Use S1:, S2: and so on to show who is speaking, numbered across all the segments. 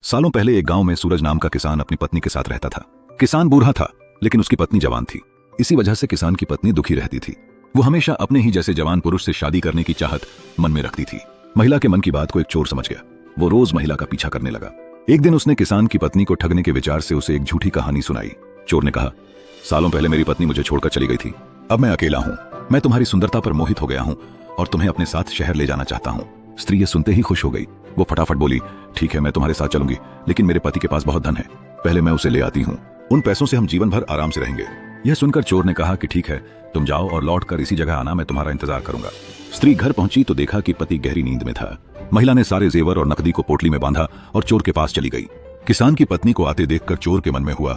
S1: सालों पहले एक गांव में सूरज नाम का किसान अपनी पत्नी के साथ रहता था। किसान बूढ़ा था, लेकिन उसकी पत्नी जवान थी। इसी वजह से किसान की पत्नी दुखी रहती थी। वो हमेशा अपने ही जैसे जवान पुरुष से शादी करने की चाहत मन में रखती थी। महिला के मन की बात को एक चोर समझ गया। वो रोज महिला का पीछा करने लगा। एक दिन उसने किसान की पत्नी को ठगने के विचार से उसे एक झूठी कहानी सुनाई। चोर ने कहा, सालों पहले मेरी पत्नी मुझे छोड़कर चली गई थी। अब मैं अकेला हूँ। मैं तुम्हारी सुंदरता पर मोहित हो गया हूँ और तुम्हें अपने साथ शहर ले जाना चाहता हूँ। स्त्री ये सुनते ही खुश हो गई। वो फटाफट बोली, ठीक है, मैं तुम्हारे साथ चलूंगी, लेकिन मेरे पति के पास बहुत धन है, पहले मैं उसे ले आती हूँ। उन पैसों से हम जीवन भर आराम से रहेंगे। यह सुनकर चोर ने कहा कि ठीक है, तुम जाओ और लौटकर इसी जगह आना, मैं तुम्हारा इंतजार करूंगा। स्त्री घर पहुंची तो देखा कि पति गहरी नींद में था। महिला ने सारे जेवर और नकदी को पोटली में बांधा और चोर के पास चली गई। किसान की पत्नी को आते देखकर चोर के मन में हुआ,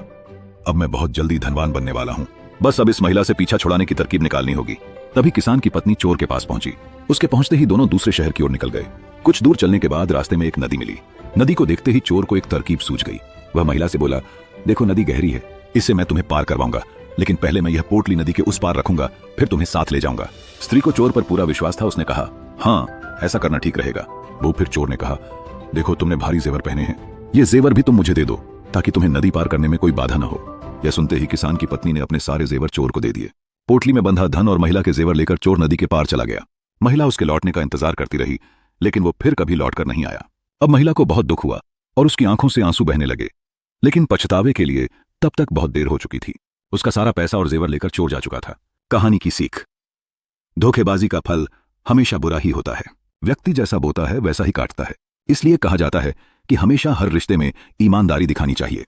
S1: अब मैं बहुत जल्दी धनवान बनने वाला हूँ, बस अब इस महिला से पीछा छुड़ाने की तरकीब निकालनी होगी। तभी किसान की पत्नी चोर के पास पहुंची। उसके पहुंचते ही दोनों दूसरे शहर की ओर निकल गए। कुछ दूर चलने के बाद रास्ते में एक नदी मिली। नदी को देखते ही चोर को एक तरकीब सूझ गई। वह महिला से बोला, देखो नदी गहरी है, इससे मैं तुम्हें पार करवाऊंगा, लेकिन पहले मैं यह पोटली नदी के उस पार रखूंगा, फिर तुम्हें साथ ले जाऊंगा। स्त्री को चोर पर पूरा विश्वास था। उसने कहा, हाँ, ऐसा करना ठीक रहेगा। वो फिर चोर ने कहा, देखो तुमने भारी जेवर पहने हैं, ये जेवर भी तुम मुझे दे दो ताकि तुम्हें नदी पार करने में कोई बाधा न हो। यह सुनते ही किसान की पत्नी ने अपने सारे जेवर चोर को दे दिए। पोटली में बंधा धन और महिला के जेवर लेकर चोर नदी के पार चला गया। महिला उसके लौटने का इंतजार करती रही, लेकिन वो फिर कभी लौटकर नहीं आया। अब महिला को बहुत दुख हुआ और उसकी आंखों से आंसू बहने लगे, लेकिन पछतावे के लिए तब तक बहुत देर हो चुकी थी। उसका सारा पैसा और जेवर लेकर चोर जा चुका था। कहानी की सीख, धोखेबाजी का फल हमेशा बुरा ही होता है। व्यक्ति जैसा बोता है वैसा ही काटता है। इसलिए कहा जाता है कि हमेशा हर रिश्ते में ईमानदारी दिखानी चाहिए।